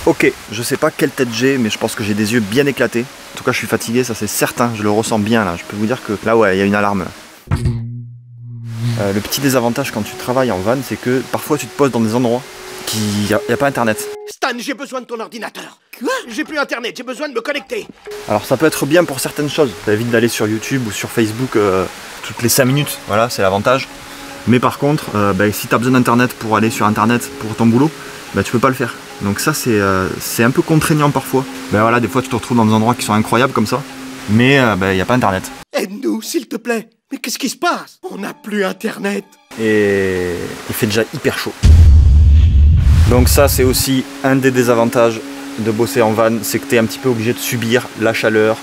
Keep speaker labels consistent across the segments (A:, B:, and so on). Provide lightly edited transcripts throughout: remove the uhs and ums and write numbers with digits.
A: Ok, je sais pas quelle tête j'ai, mais je pense que j'ai des yeux bien éclatés. En tout cas, je suis fatigué, ça c'est certain, je le ressens bien là. Je peux vous dire que là, ouais, il y a une alarme. Le petit désavantage quand tu travailles en van, c'est que parfois tu te poses dans des endroits qui y a pas internet.
B: Stan, j'ai besoin de ton ordinateur. Quoi? J'ai plus internet, j'ai besoin de me connecter.
A: Alors ça peut être bien pour certaines choses. Ça évite d'aller sur YouTube ou sur Facebook toutes les 5 minutes. Voilà, c'est l'avantage. Mais par contre, si tu as besoin d'internet pour aller sur internet pour ton boulot, tu peux pas le faire. Donc ça c'est un peu contraignant parfois. Voilà, des fois tu te retrouves dans des endroits qui sont incroyables comme ça, mais il n'y a pas internet.
B: Aide-nous, s'il te plaît. Mais qu'est-ce qui se passe? On n'a plus internet.
A: Et il fait déjà hyper chaud. Donc ça c'est aussi un des désavantages de bosser en van, c'est que tu es un petit peu obligé de subir la chaleur,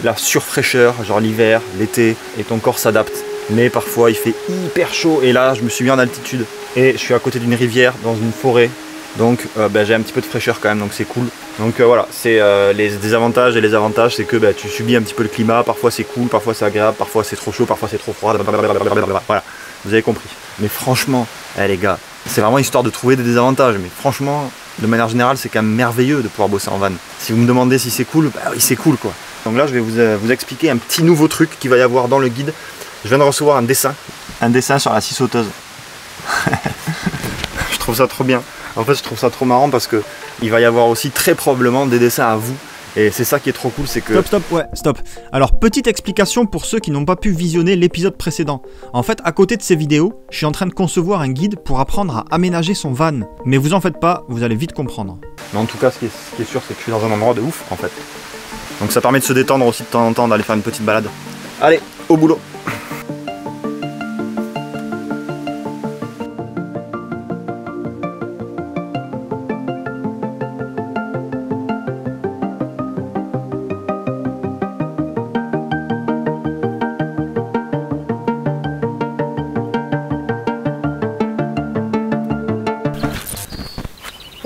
A: la surfraîcheur, genre l'hiver, l'été, et ton corps s'adapte. Mais parfois il fait hyper chaud, et là je me suis mis en altitude, et je suis à côté d'une rivière, dans une forêt, donc j'ai un petit peu de fraîcheur quand même, donc c'est cool. Donc voilà, c'est les désavantages et les avantages, c'est que tu subis un petit peu le climat, parfois c'est cool, parfois c'est agréable, parfois c'est trop chaud, parfois c'est trop froid, voilà, vous avez compris. Mais franchement, les gars, c'est vraiment histoire de trouver des désavantages, mais franchement, de manière générale, c'est quand même merveilleux de pouvoir bosser en van. Si vous me demandez si c'est cool, oui c'est cool quoi. Donc là je vais vous expliquer un petit nouveau truc qu'il va y avoir dans le guide. Je viens de recevoir un dessin sur la scie sauteuse. Je trouve ça trop bien. En fait je trouve ça trop marrant parce que il va y avoir aussi très probablement des dessins à vous. Et c'est ça qui est trop cool, c'est que...
C: Stop. Alors, petite explication pour ceux qui n'ont pas pu visionner l'épisode précédent. En fait, à côté de ces vidéos, je suis en train de concevoir un guide pour apprendre à aménager son van. Mais vous en faites pas, vous allez vite comprendre.
A: Mais en tout cas, ce qui est sûr, c'est que je suis dans un endroit de ouf, en fait. Donc ça permet de se détendre aussi de temps en temps, d'aller faire une petite balade. Allez, au boulot.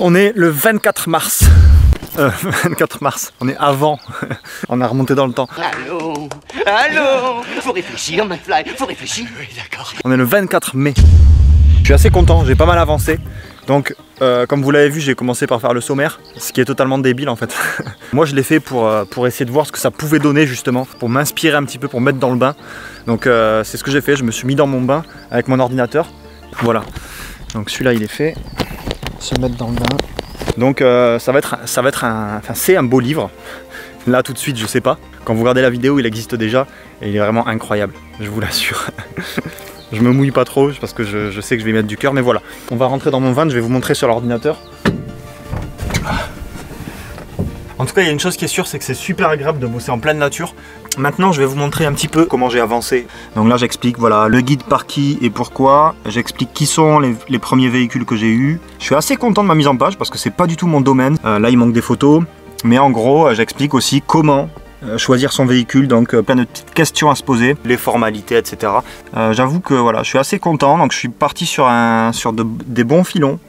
A: On est le 24 mars. 24 mars, on est avant. On a remonté dans le temps.
D: Allô, faut réfléchir, McFly, faut réfléchir. Oui, d'accord.
A: On est le 24 mai. Je suis assez content, j'ai pas mal avancé. Donc, comme vous l'avez vu, j'ai commencé par faire le sommaire, ce qui est totalement débile en fait. Moi, je l'ai fait pour essayer de voir ce que ça pouvait donner justement, pour m'inspirer un petit peu, pour me mettre dans le bain. Donc, c'est ce que j'ai fait. Je me suis mis dans mon bain avec mon ordinateur. Voilà. Donc, celui-là, il est fait. Se mettre dans le bain. Donc ça va être c'est un beau livre. Là tout de suite je sais pas. Quand vous regardez la vidéo il existe déjà et il est vraiment incroyable, je vous l'assure. Je me mouille pas trop parce que je sais que je vais mettre du cœur, mais voilà. On va rentrer dans mon van, je vais vous montrer sur l'ordinateur. En tout cas il y a une chose qui est sûre, c'est que c'est super agréable de bosser en pleine nature. Maintenant je vais vous montrer un petit peu comment j'ai avancé. Donc là j'explique voilà le guide par qui et pourquoi. J'explique qui sont les premiers véhicules que j'ai eu. Je suis assez content de ma mise en page parce que c'est pas du tout mon domaine. Là il manque des photos. Mais en gros j'explique aussi comment choisir son véhicule. Donc plein de petites questions à se poser. Les formalités etc. J'avoue que voilà je suis assez content. Donc je suis parti sur des bons filons.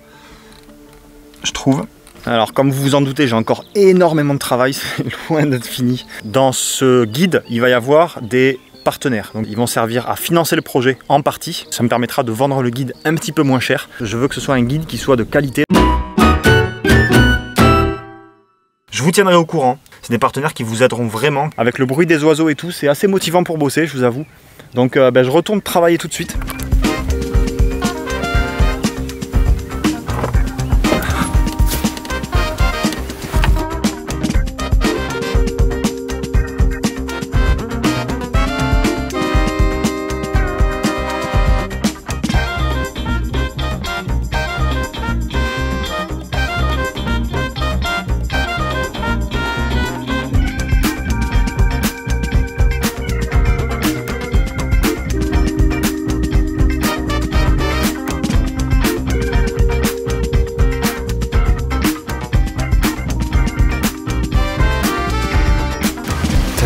A: Je trouve. Alors comme vous vous en doutez, j'ai encore énormément de travail, c'est loin d'être fini. Dans ce guide, il va y avoir des partenaires. Donc ils vont servir à financer le projet en partie. Ça me permettra de vendre le guide un petit peu moins cher. Je veux que ce soit un guide qui soit de qualité. Je vous tiendrai au courant. C'est des partenaires qui vous aideront vraiment. Avec le bruit des oiseaux et tout, c'est assez motivant pour bosser, je vous avoue. Donc je retourne travailler tout de suite.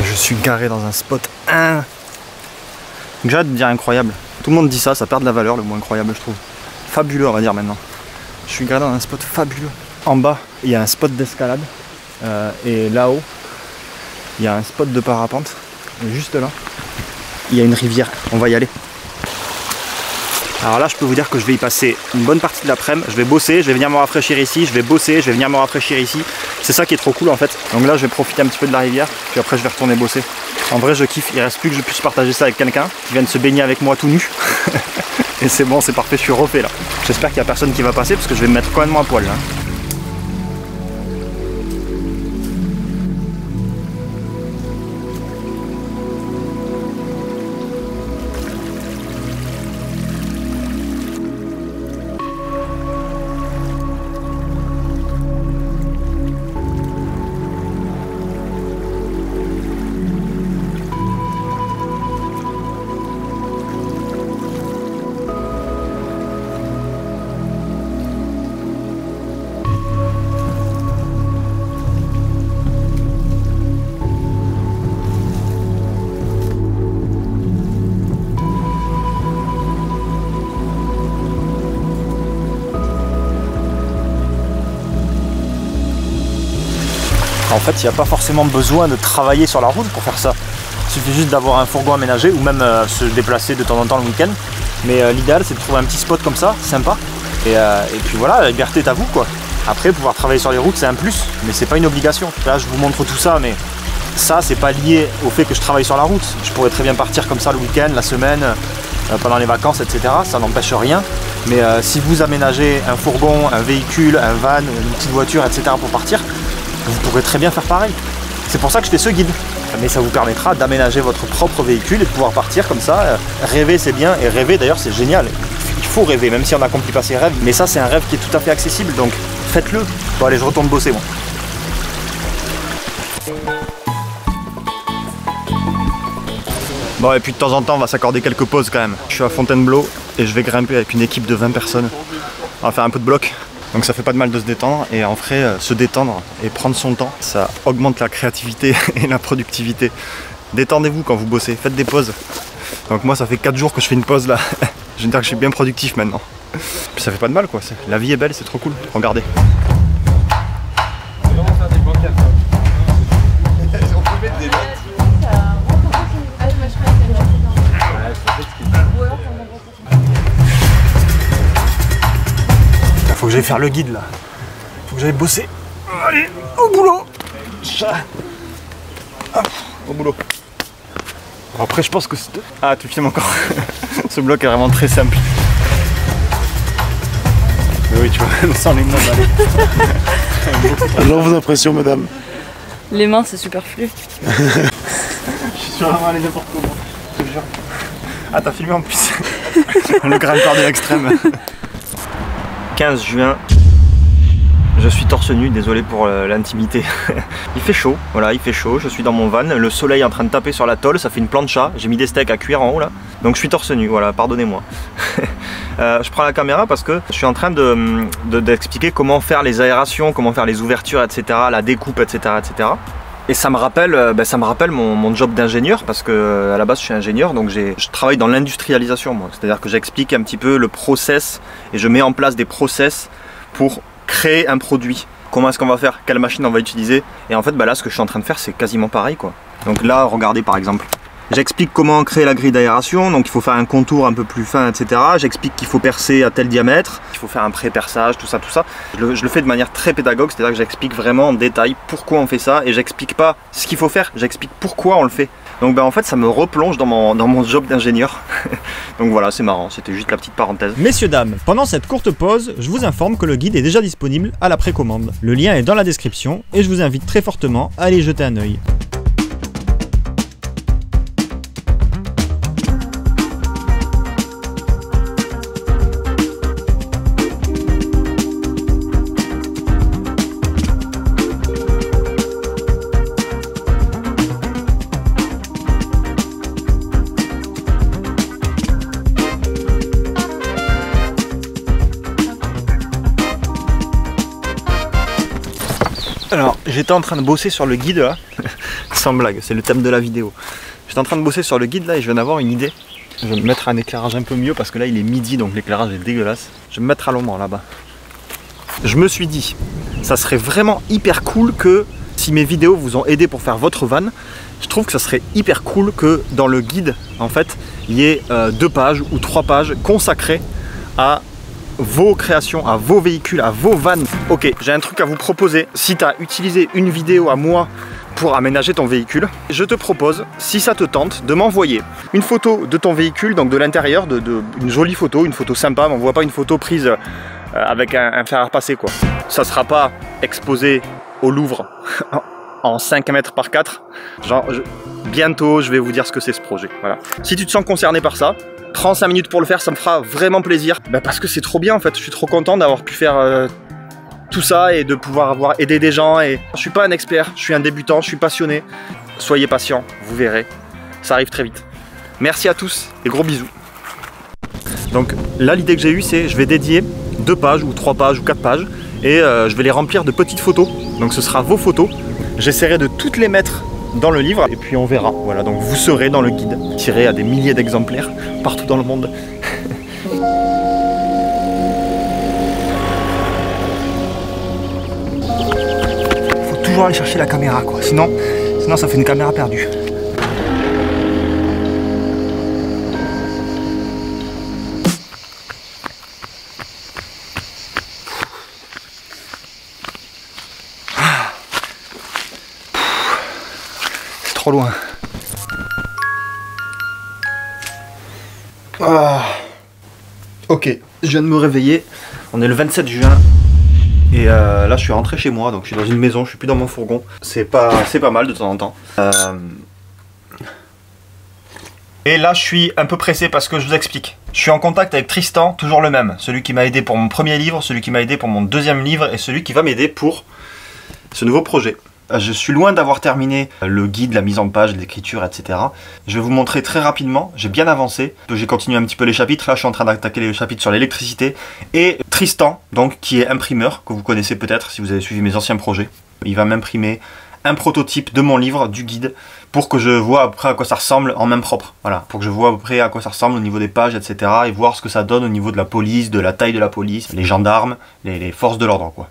A: Je suis garé dans un spot j'ai hâte de dire incroyable. Tout le monde dit ça, ça perd de la valeur le mot incroyable je trouve. Fabuleux on va dire maintenant. Je suis garé dans un spot fabuleux. En bas il y a un spot d'escalade et là-haut il y a un spot de parapente. Et juste là il y a une rivière, on va y aller. Alors là, je peux vous dire que je vais y passer une bonne partie de l'après-midi. Je vais bosser, je vais venir me rafraîchir ici, je vais bosser, je vais venir me rafraîchir ici. C'est ça qui est trop cool en fait. Donc là, je vais profiter un petit peu de la rivière, puis après je vais retourner bosser. En vrai, je kiffe. Il reste plus que je puisse partager ça avec quelqu'un qui vienne se baigner avec moi tout nu. Et c'est bon, c'est parfait, je suis refait là. J'espère qu'il n'y a personne qui va passer parce que je vais me mettre quand même à poil là. En fait, il n'y a pas forcément besoin de travailler sur la route pour faire ça. Il suffit juste d'avoir un fourgon aménagé ou même se déplacer de temps en temps le week-end. Mais l'idéal, c'est de trouver un petit spot comme ça, sympa. Et puis voilà, la liberté est à vous quoi. Après, pouvoir travailler sur les routes, c'est un plus, mais c'est pas une obligation. Là, je vous montre tout ça, mais ça, c'est pas lié au fait que je travaille sur la route. Je pourrais très bien partir comme ça le week-end, la semaine, pendant les vacances, etc. Ça n'empêche rien. Mais si vous aménagez un fourgon, un véhicule, un van, une petite voiture, etc. pour partir, vous pourrez très bien faire pareil. C'est pour ça que je fais ce guide. Mais ça vous permettra d'aménager votre propre véhicule et de pouvoir partir comme ça. Rêver c'est bien, et rêver d'ailleurs c'est génial. Il faut rêver, même si on n'accomplit pas ses rêves. Mais ça c'est un rêve qui est tout à fait accessible, donc faites-le. Bon allez, je retourne bosser moi. Bon, et puis de temps en temps on va s'accorder quelques pauses quand même. Je suis à Fontainebleau et je vais grimper avec une équipe de 20 personnes. On va faire un peu de bloc. Donc ça fait pas de mal de se détendre, et en vrai se détendre et prendre son temps, ça augmente la créativité et la productivité. Détendez-vous quand vous bossez, faites des pauses. Donc moi ça fait 4 jours que je fais une pause là. Je veux dire que je suis bien productif maintenant. Puis ça fait pas de mal quoi, la vie est belle, c'est trop cool, regardez. Faut que j'aille faire le guide là. Faut que j'aille bosser. Allez, au boulot. Hop, au boulot. Bon, après je pense que c'est... Ah, tu filmes encore. Ce bloc est vraiment très simple. Mais oui, tu vois, même sans les mains, allez.
E: Alors vos impressions, madame?
F: Les mains, c'est superflu.
A: Je suis sur la main, allez n'importe comment. Je te jure. Ah, t'as filmé en plus. Le grimpeur de l'extrême. 15 juin, je suis torse nu, désolé pour l'intimité. Il fait chaud, voilà, il fait chaud, je suis dans mon van, le soleil est en train de taper sur la tôle, ça fait une plancha, j'ai mis des steaks à cuire en haut là, donc je suis torse nu, voilà, pardonnez-moi. Je prends la caméra parce que je suis en train d'expliquer comment faire les aérations, comment faire les ouvertures, etc., la découpe, etc., etc. Et ça me rappelle mon job d'ingénieur, parce que à la base je suis ingénieur, donc je travaille dans l'industrialisation moi. C'est-à-dire que j'explique un petit peu le process et je mets en place des process pour créer un produit. Comment est-ce qu'on va faire? Quelle machine on va utiliser? Et en fait là ce que je suis en train de faire c'est quasiment pareil quoi. Donc là regardez par exemple. J'explique comment créer la grille d'aération, donc il faut faire un contour un peu plus fin, etc. J'explique qu'il faut percer à tel diamètre, il faut faire un pré-perçage, tout ça, tout ça. Je le fais de manière très pédagogue, c'est-à-dire que j'explique vraiment en détail pourquoi on fait ça, et j'explique pas ce qu'il faut faire, j'explique pourquoi on le fait. Donc en fait ça me replonge dans mon job d'ingénieur. Donc voilà, c'est marrant, c'était juste la petite parenthèse.
C: Messieurs, dames, pendant cette courte pause, je vous informe que le guide est déjà disponible à la précommande. Le lien est dans la description et je vous invite très fortement à aller y jeter un œil.
A: Alors, j'étais en train de bosser sur le guide là, sans blague, c'est le thème de la vidéo. J'étais en train de bosser sur le guide là et je viens d'avoir une idée. Je vais me mettre un éclairage un peu mieux parce que là il est midi donc l'éclairage est dégueulasse. Je vais me mettre à l'ombre là-bas. Je me suis dit, ça serait vraiment hyper cool que Si mes vidéos vous ont aidé pour faire votre van, je trouve que ça serait hyper cool que dans le guide, en fait, il y ait 2 pages ou 3 pages consacrées à vos créations, à vos véhicules, à vos vannes. Ok, j'ai un truc à vous proposer. Si tu as utilisé une vidéo à moi pour aménager ton véhicule, je te propose, si ça te tente, de m'envoyer une photo de ton véhicule, donc de l'intérieur, une jolie photo, une photo sympa. On ne voit pas une photo prise avec un fer à repasser, quoi. Ça ne sera pas exposé au Louvre en 5 mètres par 4. Genre, bientôt, je vais vous dire ce que c'est ce projet. Voilà. Si tu te sens concerné par ça, prends 5 minutes pour le faire, ça me fera vraiment plaisir. Parce que c'est trop bien en fait, je suis trop content d'avoir pu faire tout ça et de pouvoir avoir aidé des gens. Et je suis pas un expert, je suis un débutant, je suis passionné. Soyez patients, vous verrez, ça arrive très vite. Merci à tous et gros bisous. Donc là l'idée que j'ai eue c'est je vais dédier 2 pages ou 3 pages ou 4 pages et je vais les remplir de petites photos. Donc ce sera vos photos. J'essaierai de toutes les mettre dans le livre et puis on verra. Voilà, donc vous serez dans le guide, tiré à des milliers d'exemplaires partout dans le monde. Faut toujours aller chercher la caméra quoi, sinon ça fait une caméra perdue. Trop loin. Ah. Ok, je viens de me réveiller. On est le 27 juin. Et là je suis rentré chez moi, donc je suis dans une maison, je suis plus dans mon fourgon. C'est pas mal de temps en temps. Et là je suis un peu pressé parce que je vous explique. Je suis en contact avec Tristan, toujours le même. Celui qui m'a aidé pour mon premier livre, celui qui m'a aidé pour mon deuxième livre et celui qui va m'aider pour ce nouveau projet. Je suis loin d'avoir terminé le guide, la mise en page, l'écriture, etc. Je vais vous montrer très rapidement, j'ai bien avancé. J'ai continué un petit peu les chapitres, là je suis en train d'attaquer les chapitres sur l'électricité. Et Tristan, donc, qui est imprimeur, que vous connaissez peut-être si vous avez suivi mes anciens projets. Il va m'imprimer un prototype de mon livre, du guide, pour que je vois à peu près à quoi ça ressemble en main propre. Voilà, pour que je vois à peu près à quoi ça ressemble au niveau des pages, etc. Et voir ce que ça donne au niveau de la police, de la taille de la police, les gendarmes, les forces de l'ordre, quoi.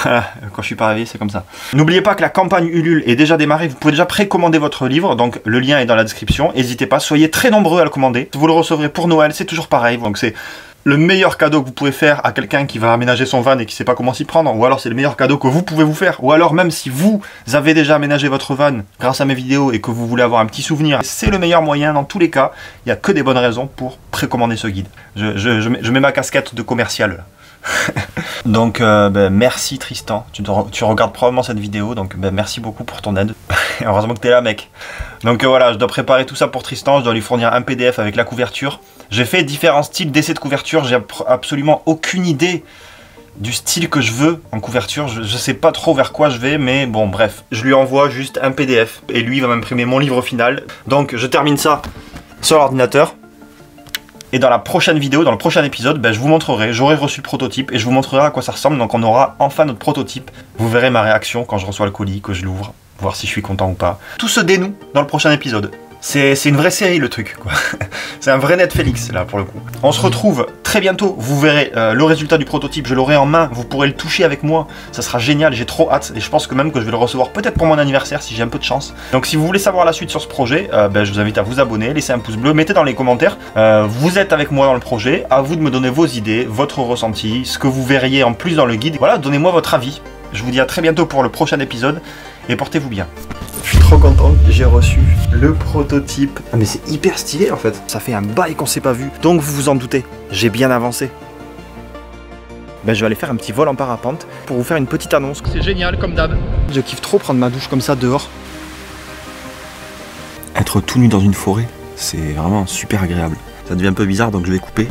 A: Voilà, quand je suis pas arrivé, c'est comme ça. N'oubliez pas que la campagne Ulule est déjà démarrée. Vous pouvez déjà précommander votre livre, donc le lien est dans la description. N'hésitez pas, soyez très nombreux à le commander. Vous le recevrez pour Noël, c'est toujours pareil. Donc c'est le meilleur cadeau que vous pouvez faire à quelqu'un qui va aménager son van et qui ne sait pas comment s'y prendre, ou alors c'est le meilleur cadeau que vous pouvez vous faire, ou alors même si vous avez déjà aménagé votre van grâce à mes vidéos et que vous voulez avoir un petit souvenir, c'est le meilleur moyen. Dans tous les cas, il n'y a que des bonnes raisons pour précommander ce guide. Je mets ma casquette de commercial là. Donc merci Tristan, tu regardes probablement cette vidéo, donc merci beaucoup pour ton aide. Heureusement que t'es là mec. Donc voilà, je dois préparer tout ça pour Tristan, je dois lui fournir un PDF avec la couverture. J'ai fait différents styles d'essais de couverture, j'ai absolument aucune idée du style que je veux en couverture, je sais pas trop vers quoi je vais, mais bon bref. Je lui envoie juste un PDF et lui va m'imprimer mon livre final. Donc je termine ça sur l'ordinateur. Et dans la prochaine vidéo, dans le prochain épisode, je vous montrerai, j'aurai reçu le prototype et je vous montrerai à quoi ça ressemble. Donc on aura enfin notre prototype. Vous verrez ma réaction quand je reçois le colis, que je l'ouvre, voir si je suis content ou pas. Tout se dénoue dans le prochain épisode. C'est une vraie série le truc, quoi. C'est un vrai Netflix là pour le coup. On se retrouve très bientôt, vous verrez le résultat du prototype, je l'aurai en main, vous pourrez le toucher avec moi, ça sera génial, j'ai trop hâte et je pense que même que je vais le recevoir peut-être pour mon anniversaire si j'ai un peu de chance. Donc si vous voulez savoir la suite sur ce projet, je vous invite à vous abonner, laisser un pouce bleu, mettez dans les commentaires, vous êtes avec moi dans le projet, à vous de me donner vos idées, votre ressenti, ce que vous verriez en plus dans le guide. Voilà, donnez-moi votre avis. Je vous dis à très bientôt pour le prochain épisode et portez-vous bien. Je suis trop content, j'ai reçu le prototype. Ah mais c'est hyper stylé en fait. Ça fait un bail qu'on s'est pas vu. Donc vous vous en doutez, j'ai bien avancé. Je vais aller faire un petit vol en parapente pour vous faire une petite annonce.
C: C'est génial comme d'hab.
A: Je kiffe trop prendre ma douche comme ça dehors. Être tout nu dans une forêt, c'est vraiment super agréable. Ça devient un peu bizarre donc je vais couper.